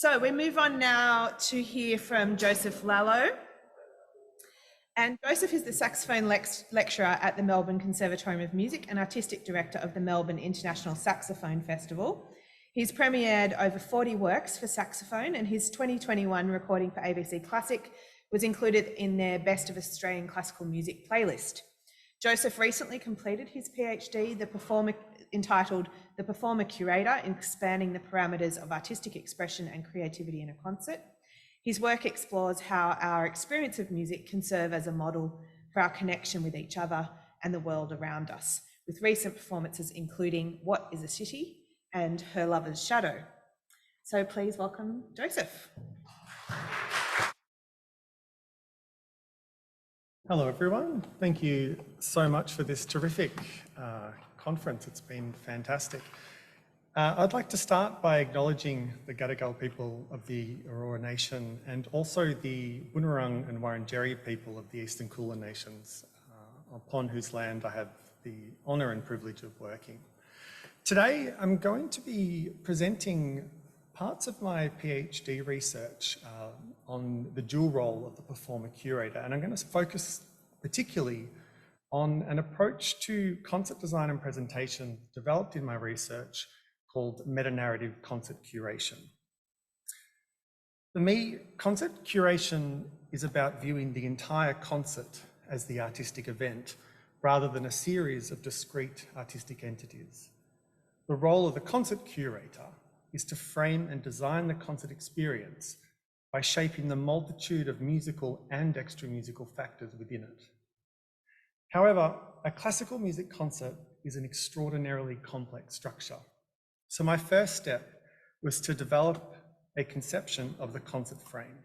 So we move on now to hear from Joseph Lallo. And Joseph is the saxophone lecturer at the Melbourne Conservatorium of Music and artistic director of the Melbourne International Saxophone Festival. He's premiered over 40 works for saxophone, and his 2021 recording for ABC Classic was included in their Best of Australian Classical Music playlist. Joseph recently completed his PhD, entitled The Performer Curator, in expanding the parameters of artistic expression and creativity in a concert. His work explores how our experience of music can serve as a model for our connection with each other and the world around us, with recent performances including What is a City and Her Lover's Shadow. So please welcome Joseph. Hello everyone, thank you so much for this terrific conference. It's been fantastic. I'd like to start by acknowledging the Gadigal people of the Eora Nation and also the Boonwurrung and Wurundjeri people of the Eastern Kulin Nations, upon whose land I have the honour and privilege of working. Today I'm going to be presenting parts of my PhD research on the dual role of the performer curator, and I'm going to focus particularly on an approach to concert design and presentation developed in my research called meta-narrative concert curation. For me, concert curation is about viewing the entire concert as the artistic event rather than a series of discrete artistic entities. The role of the concert curator is to frame and design the concert experience by shaping the multitude of musical and extra-musical factors within it. However, a classical music concert is an extraordinarily complex structure. So my first step was to develop a conception of the concert frame.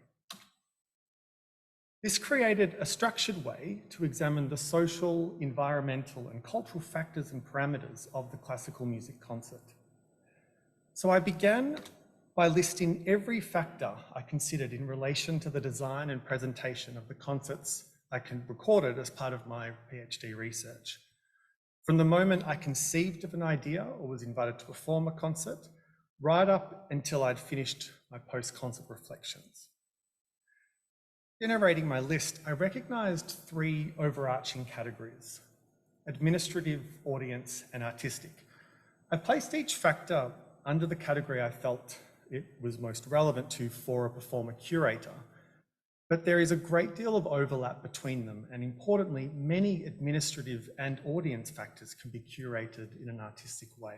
This created a structured way to examine the social, environmental, and cultural factors and parameters of the classical music concert. So I began by listing every factor I considered in relation to the design and presentation of the concerts I recorded as part of my PhD research. From the moment I conceived of an idea or was invited to perform a concert, right up until I'd finished my post-concert reflections. Generating my list, I recognized three overarching categories: administrative, audience, and artistic. I placed each factor under the category I felt it was most relevant to for a performer curator, but there is a great deal of overlap between them, and importantly, many administrative and audience factors can be curated in an artistic way.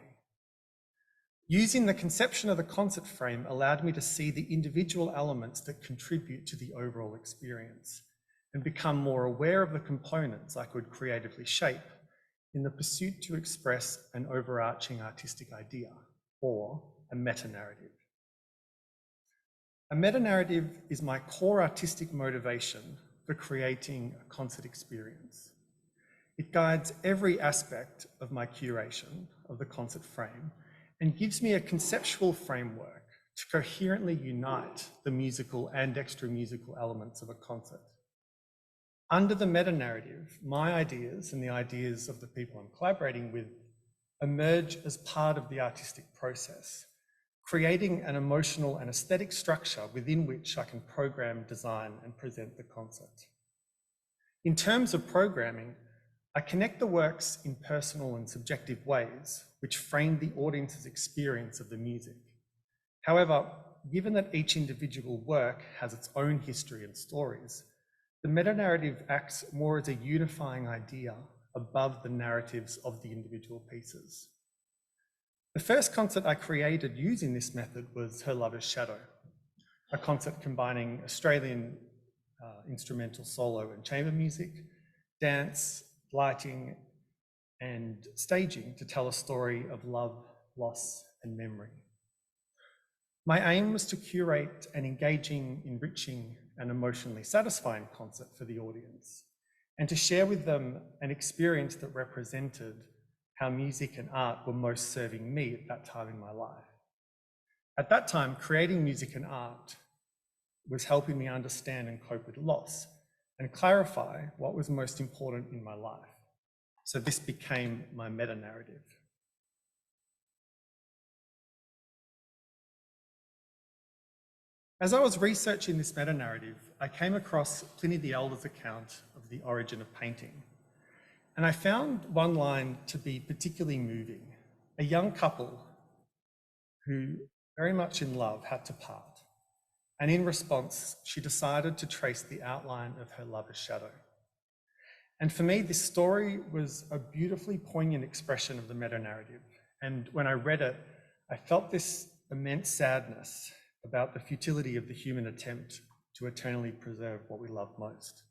Using the conception of the concert frame allowed me to see the individual elements that contribute to the overall experience and become more aware of the components I could creatively shape in the pursuit to express an overarching artistic idea, or a meta-narrative. A meta-narrative is my core artistic motivation for creating a concert experience. It guides every aspect of my curation of the concert frame and gives me a conceptual framework to coherently unite the musical and extra-musical elements of a concert. Under the meta-narrative, my ideas and the ideas of the people I'm collaborating with emerge as part of the artistic process, creating an emotional and aesthetic structure within which I can program, design, and present the concert. In terms of programming, I connect the works in personal and subjective ways, which frame the audience's experience of the music. However, given that each individual work has its own history and stories, the meta-narrative acts more as a unifying idea above the narratives of the individual pieces. The first concert I created using this method was Her Lover's Shadow, a concert combining Australian instrumental solo and chamber music, dance, lighting, and staging to tell a story of love, loss, and memory. My aim was to curate an engaging, enriching, and emotionally satisfying concert for the audience, and to share with them an experience that represented how music and art were most serving me at that time in my life. At that time, creating music and art was helping me understand and cope with loss and clarify what was most important in my life. So this became my meta-narrative. As I was researching this meta-narrative, I came across Pliny the Elder's account of the origin of painting. And I found one line to be particularly moving. A young couple who, very much in love, had to part. And in response, she decided to trace the outline of her lover's shadow. And for me, this story was a beautifully poignant expression of the meta-narrative. And when I read it, I felt this immense sadness about the futility of the human attempt to eternally preserve what we love most.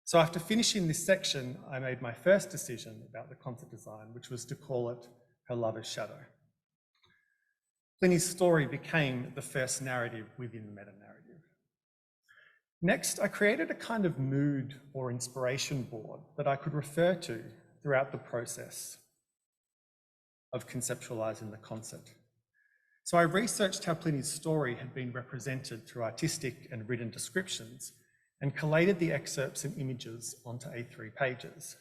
So after finishing this section, I made my first decision about the concert design, which was to call it Her Lover's Shadow. Pliny's story became the first narrative within the meta-narrative. Next, I created a kind of mood or inspiration board that I could refer to throughout the process of conceptualizing the concert. So I researched how Pliny's story had been represented through artistic and written descriptions and collated the excerpts and images onto A3 pages.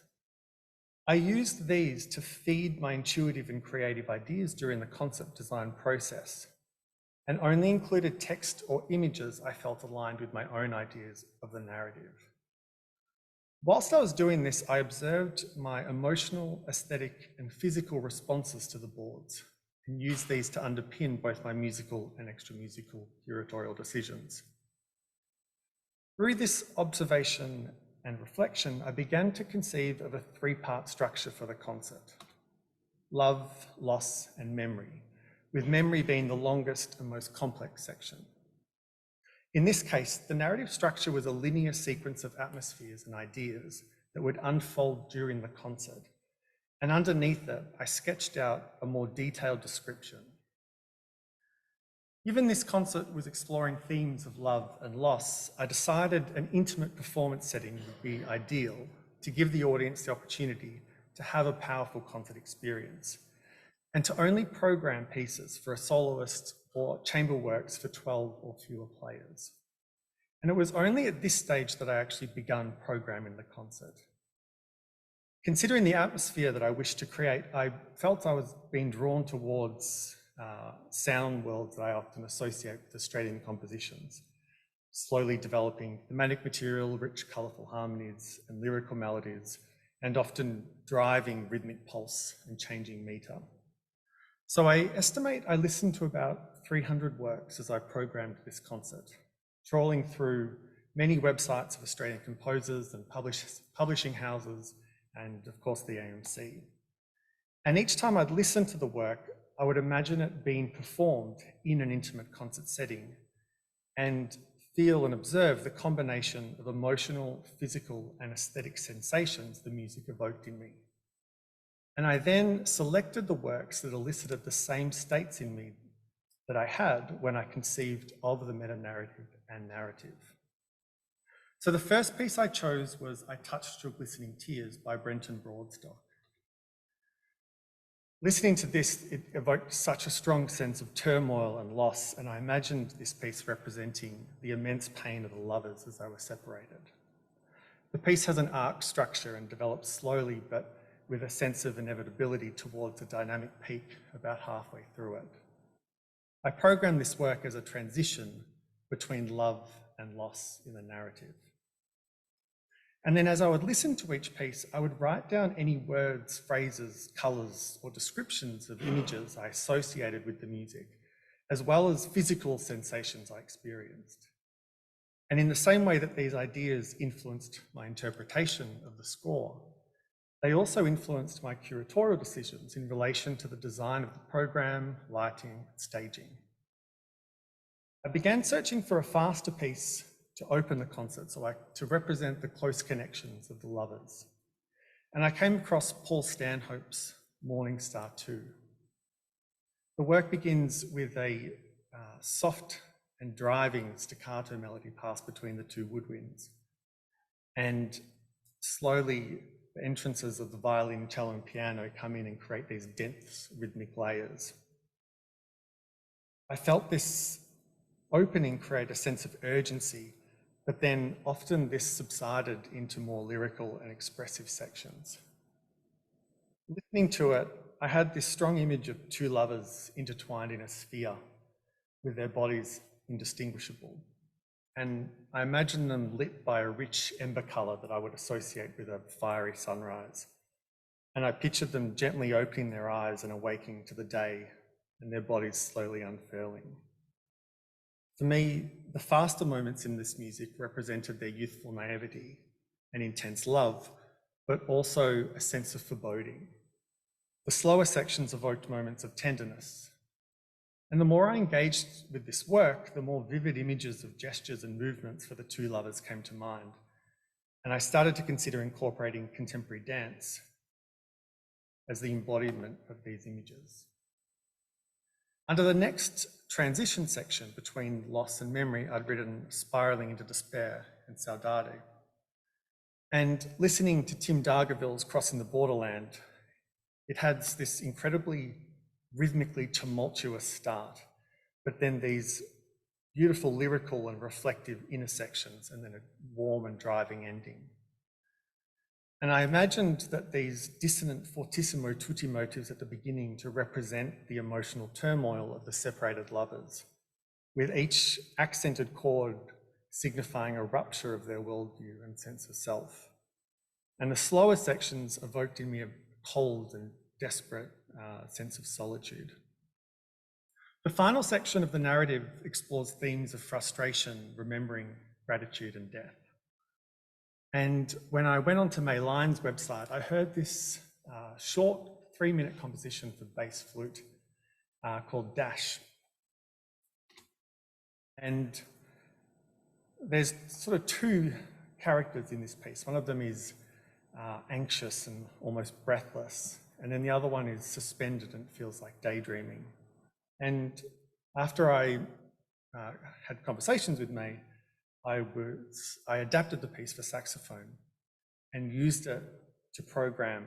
I used these to feed my intuitive and creative ideas during the concept design process, and only included text or images I felt aligned with my own ideas of the narrative. Whilst I was doing this, I observed my emotional, aesthetic, and physical responses to the boards and used these to underpin both my musical and extra-musical curatorial decisions. Through this observation and reflection, I began to conceive of a three-part structure for the concert: love, loss, and memory, with memory being the longest and most complex section. In this case, the narrative structure was a linear sequence of atmospheres and ideas that would unfold during the concert. And underneath it, I sketched out a more detailed description. Given this concert was exploring themes of love and loss, I decided an intimate performance setting would be ideal to give the audience the opportunity to have a powerful concert experience, and to only program pieces for a soloist or chamber works for 12 or fewer players. And it was only at this stage that I actually began programming the concert. Considering the atmosphere that I wished to create, I felt I was being drawn towards sound worlds that I often associate with Australian compositions, slowly developing thematic material, rich, colourful harmonies and lyrical melodies, and often driving rhythmic pulse and changing metre. So I estimate I listened to about 300 works as I programmed this concert, trawling through many websites of Australian composers and publishing houses, and of course the AMC. And each time I'd listen to the work, I would imagine it being performed in an intimate concert setting and feel and observe the combination of emotional, physical, and aesthetic sensations the music evoked in me. And I then selected the works that elicited the same states in me that I had when I conceived of the meta-narrative and narrative. So the first piece I chose was I Touched Your Glistening Tears by Brenton Broadstock. Listening to this, it evoked such a strong sense of turmoil and loss, and I imagined this piece representing the immense pain of the lovers as they were separated. The piece has an arc structure and develops slowly, but with a sense of inevitability towards a dynamic peak about halfway through it. I programmed this work as a transition between love and loss in the narrative. And then as I would listen to each piece, I would write down any words, phrases, colours, or descriptions of images I associated with the music, as well as physical sensations I experienced. And in the same way that these ideas influenced my interpretation of the score, they also influenced my curatorial decisions in relation to the design of the program, lighting, and staging. I began searching for a faster piece to open the concert, to represent the close connections of the lovers. And I came across Paul Stanhope's Morning Star 2. The work begins with a soft and driving staccato melody passed between the two woodwinds. And slowly, the entrances of the violin, cello, and piano come in and create these dense rhythmic layers. I felt this opening create a sense of urgency, but then often this subsided into more lyrical and expressive sections. Listening to it, I had this strong image of two lovers intertwined in a sphere with their bodies indistinguishable. And I imagine them lit by a rich ember colour that I would associate with a fiery sunrise. And I pictured them gently opening their eyes and awaking to the day, and their bodies slowly unfurling. For me, the faster moments in this music represented their youthful naivety and intense love, but also a sense of foreboding. The slower sections evoked moments of tenderness. And the more I engaged with this work, the more vivid images of gestures and movements for the two lovers came to mind. And I started to consider incorporating contemporary dance as the embodiment of these images. Under the next transition section between loss and memory, I'd written Spiraling into Despair and Saudade. And listening to Tim Dargaville's Crossing the Borderland, it has this incredibly rhythmically tumultuous start, but then these beautiful lyrical and reflective intersections, and then a warm and driving ending. And I imagined that these dissonant fortissimo tutti motives at the beginning to represent the emotional turmoil of the separated lovers, with each accented chord signifying a rupture of their worldview and sense of self. And the slower sections evoked in me a cold and desperate sense of solitude. The final section of the narrative explores themes of frustration, remembering, gratitude, and death. And when I went onto May Lyon's website, I heard this short 3-minute composition for bass flute called Dash. And there's sort of two characters in this piece. One of them is anxious and almost breathless, and then the other one is suspended and feels like daydreaming. And after I had conversations with May, I adapted the piece for saxophone and used it to program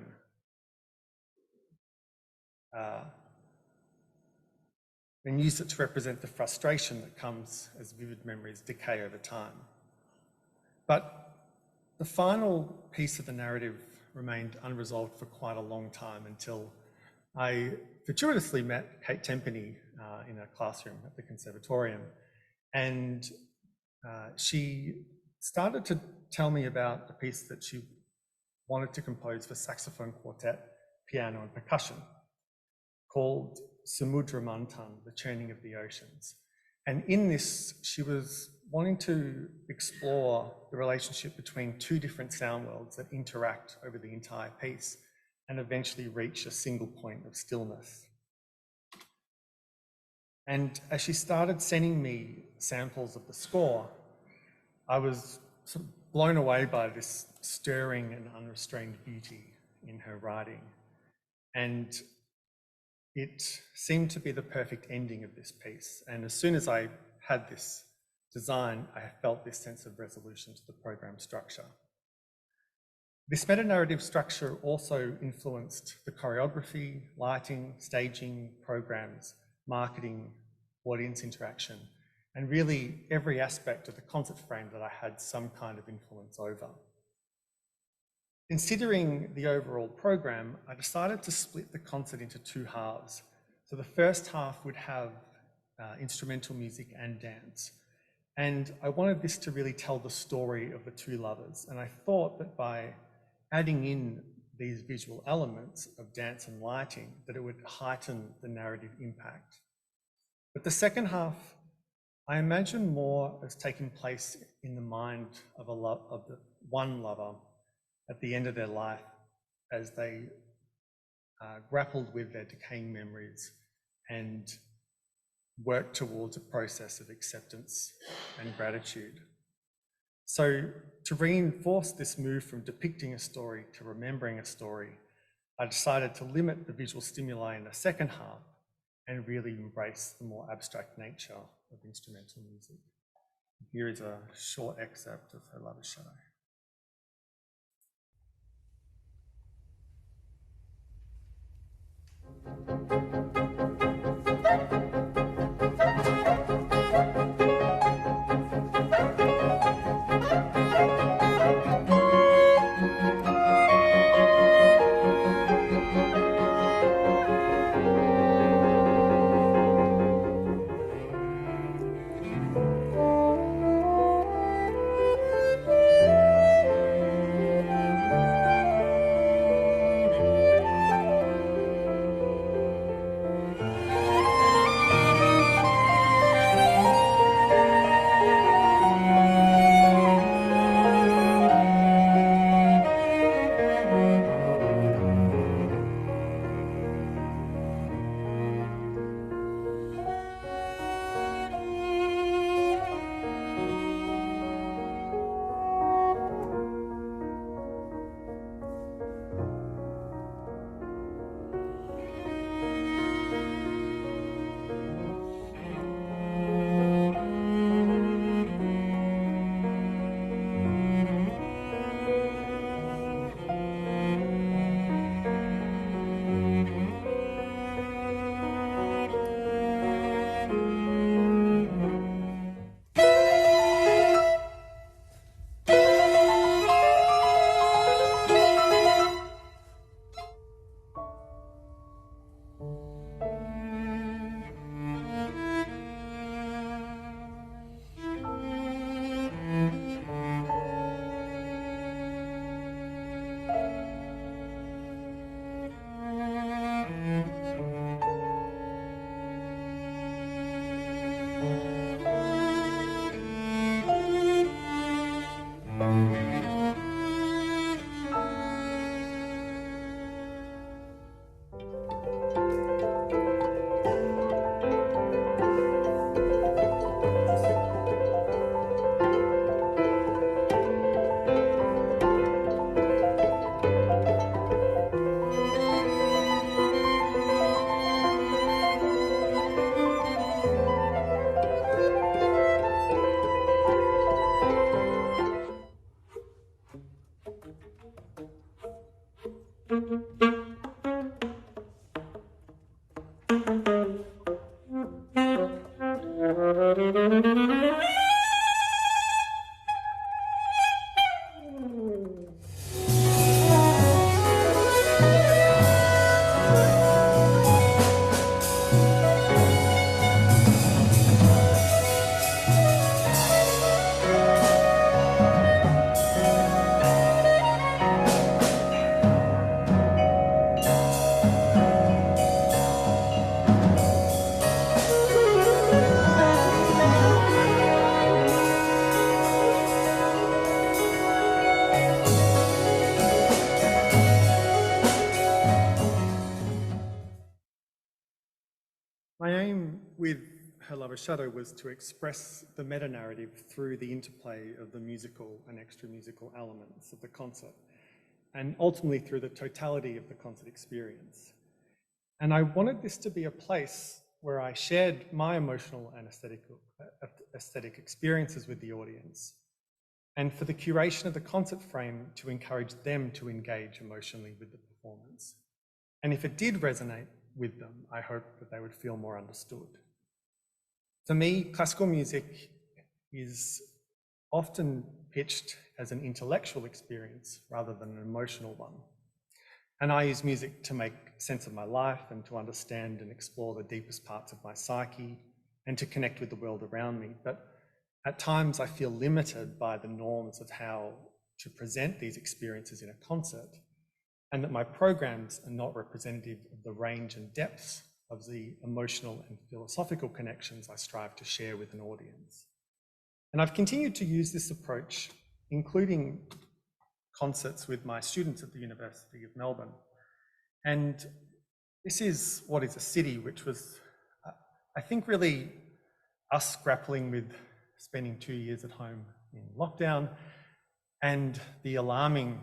and used it to represent the frustration that comes as vivid memories decay over time. But the final piece of the narrative remained unresolved for quite a long time until I fortuitously met Kate Tempany in a classroom at the Conservatorium. And she started to tell me about the piece that she wanted to compose for saxophone quartet, piano and percussion, called Samudra Manthan, the Churning of the Oceans. And in this, she was wanting to explore the relationship between two different sound worlds that interact over the entire piece and eventually reach a single point of stillness. And as she started sending me samples of the score, I was sort of blown away by this stirring and unrestrained beauty in her writing. And it seemed to be the perfect ending of this piece. And as soon as I had this design, I felt this sense of resolution to the program structure. This meta-narrative structure also influenced the choreography, lighting, staging, programs, marketing, audience interaction, and really every aspect of the concert frame that I had some kind of influence over. Considering the overall program, I decided to split the concert into two halves. So the first half would have instrumental music and dance. And I wanted this to really tell the story of the two lovers. And I thought that by adding in these visual elements of dance and lighting, that it would heighten the narrative impact. But the second half, I imagine more as taking place in the mind of the one lover at the end of their life as they grappled with their decaying memories and worked towards a process of acceptance and gratitude. So to reinforce this move from depicting a story to remembering a story, I decided to limit the visual stimuli in the second half and really embrace the more abstract nature of instrumental music. Here is a short excerpt of Her Lover's Shadow. My aim with Her Love of Shadow was to express the meta-narrative through the interplay of the musical and extra-musical elements of the concert, and ultimately through the totality of the concert experience. And I wanted this to be a place where I shared my emotional and aesthetic experiences with the audience, and for the curation of the concert frame to encourage them to engage emotionally with the performance. And if it did resonate with them, I hope that they would feel more understood. For me, classical music is often pitched as an intellectual experience rather than an emotional one. And I use music to make sense of my life and to understand and explore the deepest parts of my psyche and to connect with the world around me. But at times I feel limited by the norms of how to present these experiences in a concert, and that my programs are not representative of the range and depths of the emotional and philosophical connections I strive to share with an audience. And I've continued to use this approach, including concerts with my students at the University of Melbourne. And this is What is a City, which was, I think, really us grappling with spending 2 years at home in lockdown and the alarming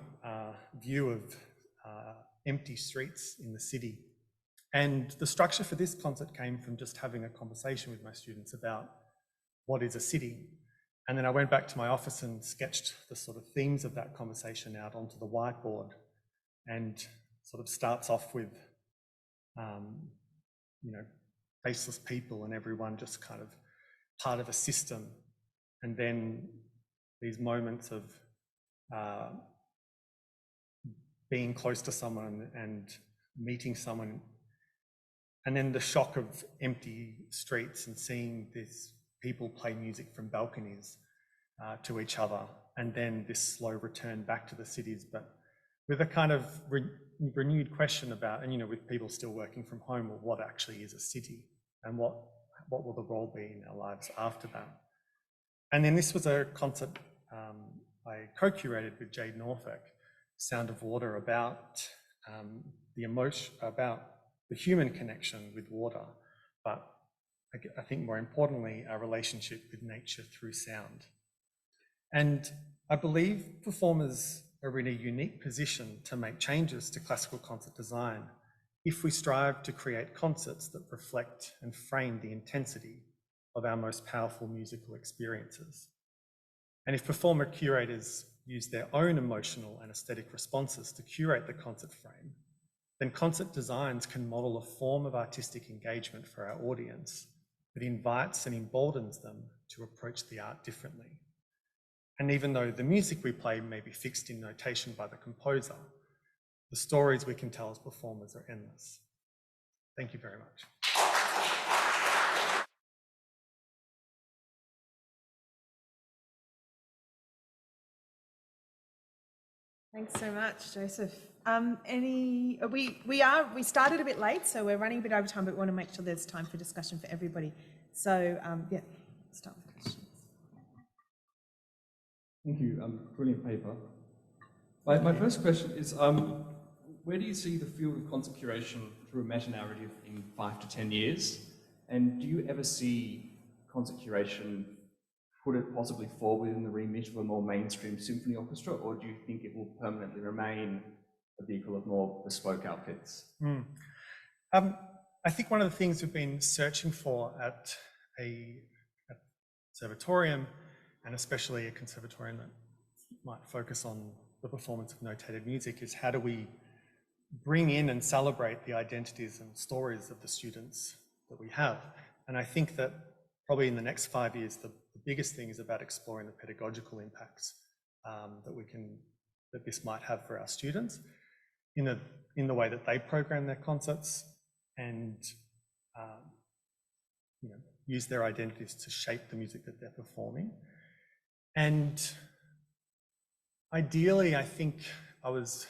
view of empty streets in the city. And the structure for this concert came from just having a conversation with my students about what is a city. And then I went back to my office and sketched the sort of themes of that conversation out onto the whiteboard, and sort of starts off with, faceless people and everyone just kind of part of a system. And then these moments of being close to someone and meeting someone, and then the shock of empty streets and seeing these people play music from balconies to each other, and then this slow return back to the cities, but with a kind of renewed question about, and with people still working from home, well, what actually is a city, and what will the role be in our lives after that? And then this was a concert I co-curated with Jade Norfolk, Sound of Water, about the emotion, about the human connection with water, but I think more importantly, our relationship with nature through sound. And I believe performers are in a unique position to make changes to classical concert design if we strive to create concerts that reflect and frame the intensity of our most powerful musical experiences. And if performer curators use their own emotional and aesthetic responses to curate the concert frame, then concert designs can model a form of artistic engagement for our audience that invites and emboldens them to approach the art differently. And even though the music we play may be fixed in notation by the composer, the stories we can tell as performers are endless. Thank you very much. Thanks so much, Joseph. We started a bit late, so we're running a bit over time, but we want to make sure there's time for discussion for everybody. So start with questions. Thank you. Brilliant paper. My first question is, where do you see the field of concert curation through a meta-narrative in 5 to 10 years? And do you ever see concert curation could it possibly fall within the remit of a more mainstream symphony orchestra, or do you think it will permanently remain a vehicle of more bespoke outfits? I think one of the things we've been searching for at a conservatorium, and especially a conservatorium that might focus on the performance of notated music, is how do we bring in and celebrate the identities and stories of the students that we have. And I think that probably in the next 5 years, the biggest thing is about exploring the pedagogical impacts that this might have for our students in the way that they program their concerts and use their identities to shape the music that they're performing. And ideally, I think I was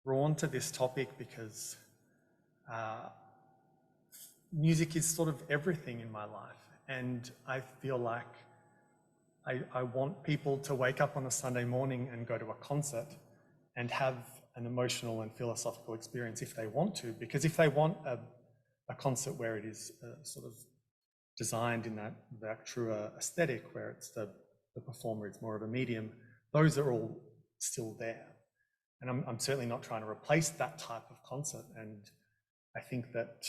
drawn to this topic because music is sort of everything in my life. And I feel like I want people to wake up on a Sunday morning and go to a concert and have an emotional and philosophical experience if they want to, because if they want a concert where it is sort of designed in that true aesthetic, where it's the performer is more of a medium, those are all still there. And I'm certainly not trying to replace that type of concert. And I think that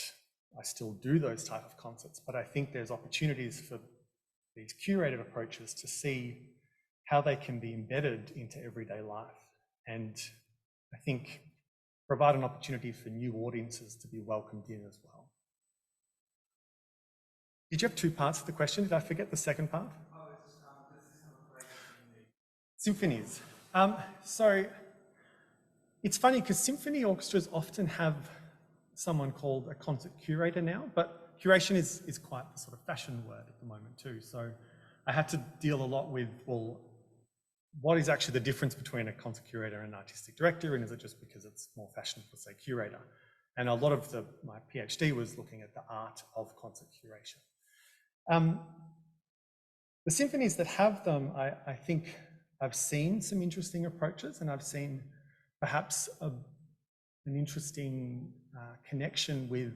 I still do those type of concerts, but I think there's opportunities for these curated approaches to see how they can be embedded into everyday life. And I think provide an opportunity for new audiences to be welcomed in as well. Did you have two parts to the question? Did I forget the second part? Symphonies. So it's funny because symphony orchestras often have someone called a concert curator now, but curation is quite the sort of fashion word at the moment too. So I had to deal a lot with, well, what is actually the difference between a concert curator and an artistic director, and is it just because it's more fashionable to say curator? And a lot of my PhD was looking at the art of concert curation. The symphonies that have them, I think I've seen some interesting approaches, and I've seen perhaps an interesting connection with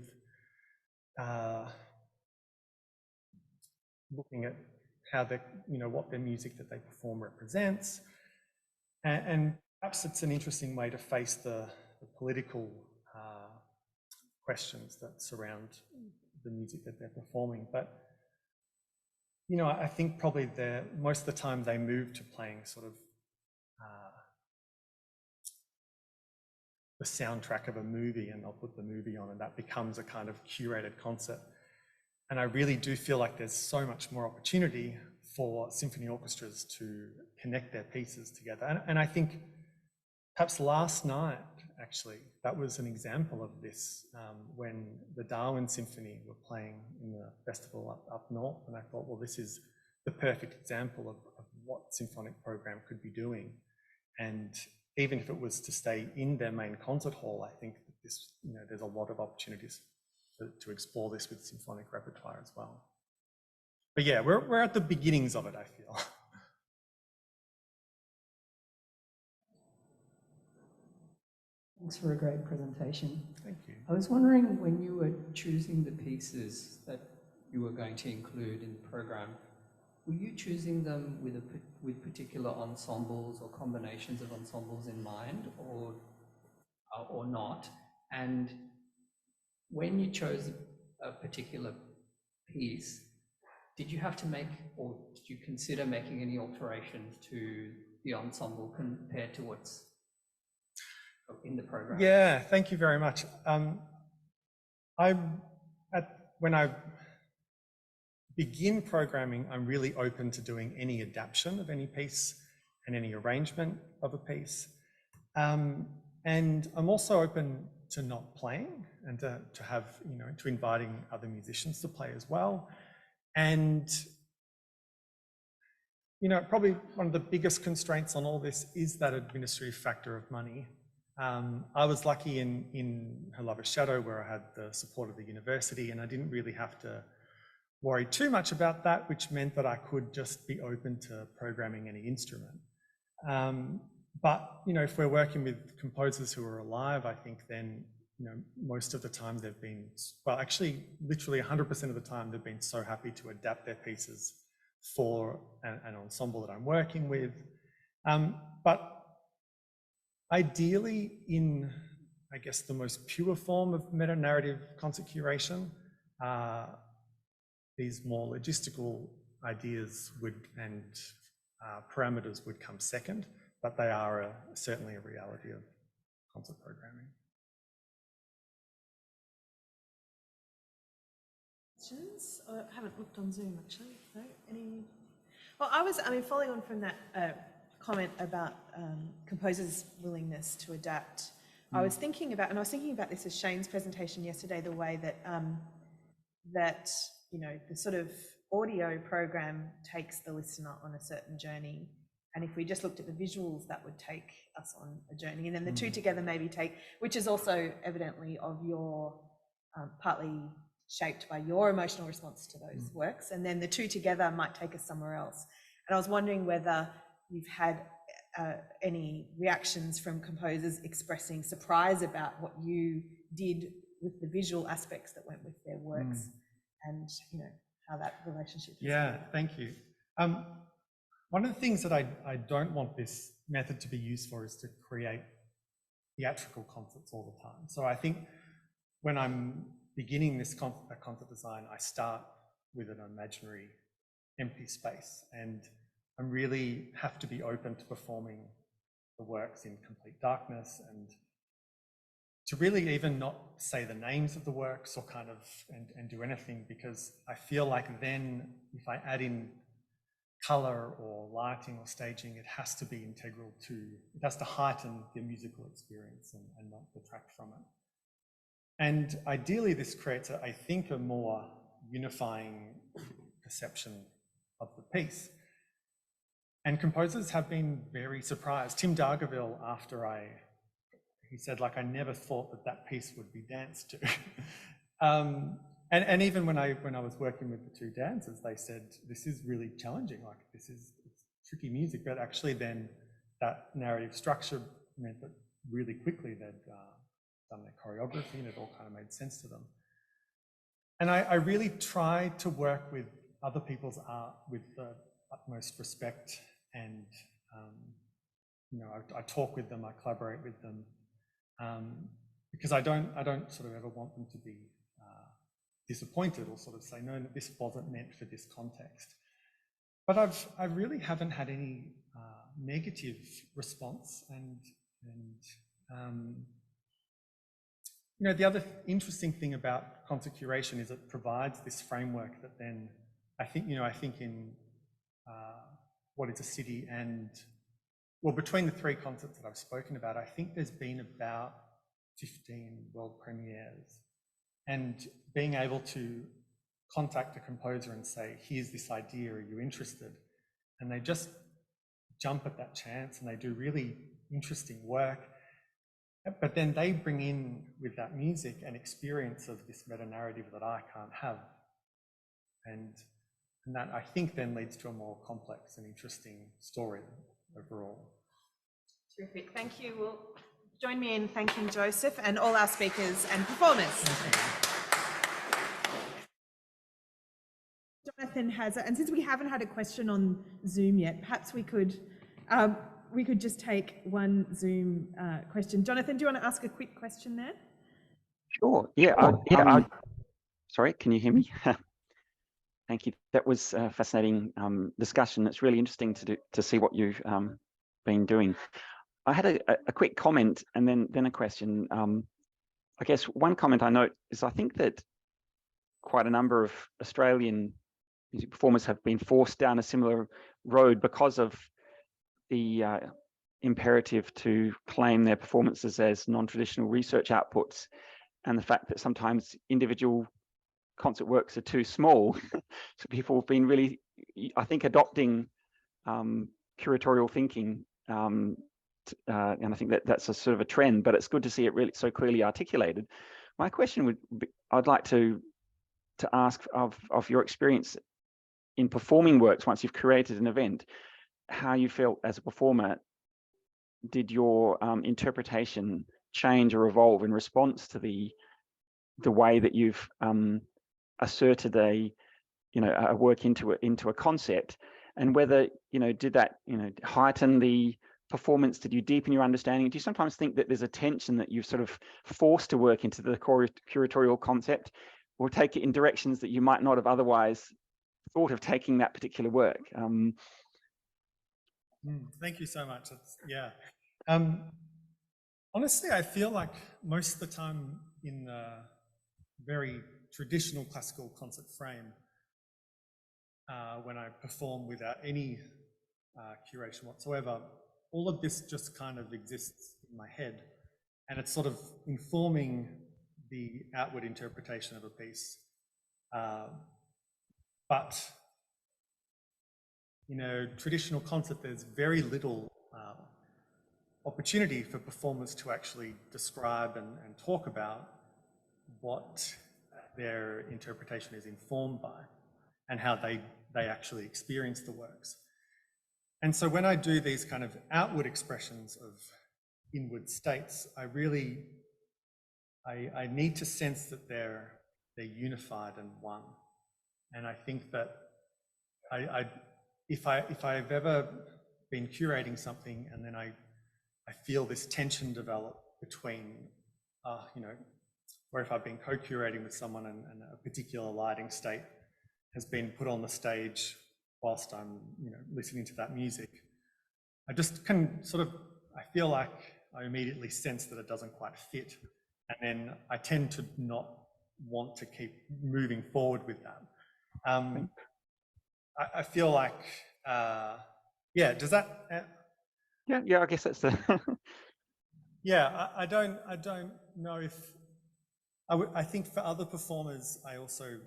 looking at how what their music that they perform represents, and perhaps it's an interesting way to face the political questions that surround the music that they're performing. But I think probably most of the time they move to playing sort of the soundtrack of a movie, and they'll put the movie on, and that becomes a kind of curated concert. And I really do feel like there's so much more opportunity for symphony orchestras to connect their pieces together. And I think perhaps last night, actually, that was an example of this, when the Darwin Symphony were playing in the festival up north. And I thought, well, this is the perfect example of what symphonic program could be doing. And even if it was to stay in their main concert hall, I think that this, there's a lot of opportunities to explore this with symphonic repertoire as well. But yeah, we're at the beginnings of it, I feel. Thanks for a great presentation. Thank you. I was wondering, when you were choosing the pieces that you were going to include in the program, were you choosing them with particular ensembles or combinations of ensembles in mind, or not? And when you chose a particular piece, did you have to make, or did you consider making any alterations to the ensemble compared to what's in the program? Yeah, thank you very much. When I begin programming, I'm really open to doing any adaptation of any piece and any arrangement of a piece. And I'm also open to not playing, and to have, to inviting other musicians to play as well. And, probably one of the biggest constraints on all this is that administrative factor of money. I was lucky in Her Lover's Shadow, where I had the support of the university, and I didn't really have to worry too much about that, which meant that I could just be open to programming any instrument. But, if we're working with composers who are alive, I think then, most of the time they've been, well, actually, literally 100% of the time, they've been so happy to adapt their pieces for an ensemble that I'm working with. But ideally, in, I guess, the most pure form of meta-narrative concert curation, these more logistical ideas and parameters would come second, but they are certainly a reality of concert programming. questions? I haven't looked on Zoom actually. No, any? Well, following on from that comment about composers' willingness to adapt, I was thinking about this as Shane's presentation yesterday, the way that that the sort of audio program takes the listener on a certain journey, and if we just looked at the visuals, that would take us on a journey, and then the two together maybe which is also evidently of your partly shaped by your emotional response to those works, and then the two together might take us somewhere else. And I was wondering whether you've had any reactions from composers expressing surprise about what you did with the visual aspects that went with their works, and how that relationship is. Yeah, thank you. One of the things that I don't want this method to be used for is to create theatrical concerts all the time. So I think when I'm beginning this concert design, I start with an imaginary empty space, and I really have to be open to performing the works in complete darkness, and to really even not say the names of the works or kind of and do anything, because I feel like then if I add in color or lighting or staging, it has to be integral to, it has to heighten the musical experience and not detract from it. And ideally this creates, I think, a more unifying perception of the piece. And composers have been very surprised. Tim Dargaville, he said, like, I never thought that piece would be danced to. And even when I was working with the two dancers, they said, this is really challenging, like it's tricky music, but actually then that narrative structure meant that really quickly they'd done their choreography and it all kind of made sense to them. And I really try to work with other people's art with the utmost respect, and I talk with them, I collaborate with them, because I don't sort of ever want them to be disappointed or sort of say, no, this wasn't meant for this context. But I really haven't had any negative response, and the other interesting thing about concert curation is it provides this framework that then I think in What is a City and, well, between the three concerts that I've spoken about, I think there's been about 15 world premieres, and being able to contact a composer and say, here's this idea, are you interested? And they just jump at that chance and they do really interesting work. But then they bring in with that music an experience of this meta-narrative that I can't have. And that, I think, then leads to a more complex and interesting story overall. Terrific, thank you. Well, join me in thanking Joseph and all our speakers and performers. Jonathan has, and since we haven't had a question on Zoom yet, perhaps we could just take one Zoom question. Jonathan, do you want to ask a quick question there? Sure. Yeah. Sorry, can you hear me? Thank you. That was a fascinating discussion. It's really interesting to see what you've been doing. I had a quick comment and then a question. I guess one comment I note is I think that quite a number of Australian music performers have been forced down a similar road because of the imperative to claim their performances as non-traditional research outputs, and the fact that sometimes individual concert works are too small. So people have been really, I think, adopting curatorial thinking, and I think that's a sort of a trend, but it's good to see it really so clearly articulated. My question would be, I'd like to ask of your experience in performing works once you've created an event, how you felt as a performer. Did your interpretation change or evolve in response to the way that you've asserted a work into a concept, and whether did that heighten the performance? Did you deepen your understanding? Do you sometimes think that there's a tension that you've sort of forced to work into the curatorial concept, or take it in directions that you might not have otherwise thought of taking that particular work? Thank you so much. Yeah. Honestly, I feel like most of the time in the very traditional classical concert frame when I perform without any curation whatsoever. All of this just kind of exists in my head, and it's sort of informing the outward interpretation of a piece. But traditional concert, there's very little opportunity for performers to actually describe and talk about what their interpretation is informed by and how they actually experience the works. And so when I do these kind of outward expressions of inward states, I need to sense that they're unified and one. And I think that if I've ever been curating something and then I feel this tension develop between, or if I've been co-curating with someone and a particular lighting state has been put on the stage whilst I'm, listening to that music, I just can I feel like I immediately sense that it doesn't quite fit. And then I tend to not want to keep moving forward with that. I feel like, does that... Yeah, I guess that's the... Yeah, I don't know if... I think for other performers, I also,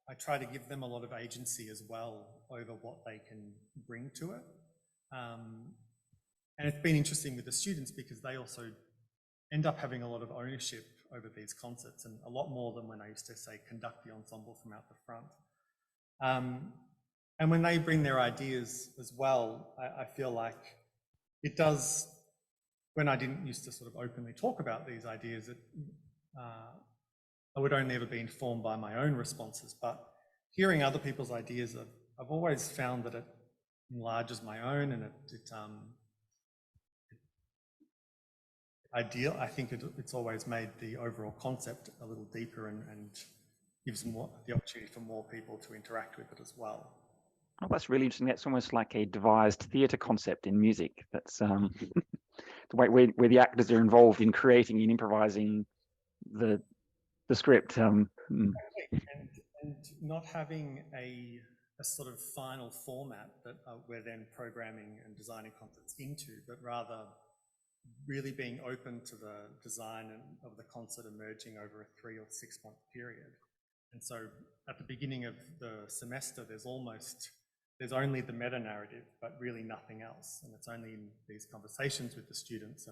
I try to give them a lot of agency as well over what they can bring to it. And it's been interesting with the students because they also end up having a lot of ownership over these concerts, and a lot more than when I used to, say, conduct the ensemble from out the front. And when they bring their ideas as well, I feel like it does, when I didn't used to sort of openly talk about these ideas, I would only ever be informed by my own responses. But hearing other people's ideas, I've always found that it enlarges my own, and ideal. I think it's always made the overall concept a little deeper and gives the opportunity for more people to interact with it as well. Oh, that's really interesting. That's almost like a devised theatre concept in music. That's the way where the actors are involved in creating and improvising the script. And not having a sort of final format that we're then programming and designing concerts into, but rather really being open to the design of the concert emerging over a 3 or 6 month period. And so at the beginning of the semester, there's only the meta narrative, but really nothing else. And it's only in these conversations with the students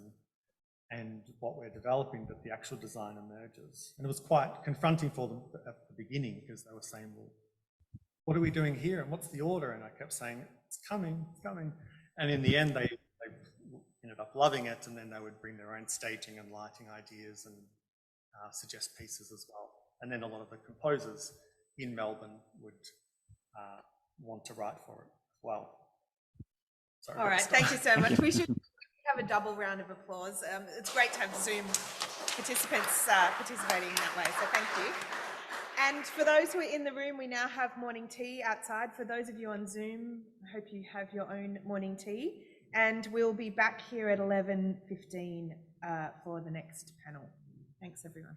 and what we're developing that the actual design emerges. And it was quite confronting for them at the beginning because they were saying, well, what are we doing here? And what's the order? And I kept saying, it's coming, it's coming. And in the end, they ended up loving it. And then they would bring their own staging and lighting ideas and suggest pieces as well. And then a lot of the composers in Melbourne would want to write for it as well. Sorry, all right, thank you so much. We should have a double round of applause. It's great to have Zoom participants participating in that way, so thank you. And for those who are in the room, we now have morning tea outside. For those of you on Zoom, I hope you have your own morning tea. And we'll be back here at 11:15 for the next panel. Thanks, everyone.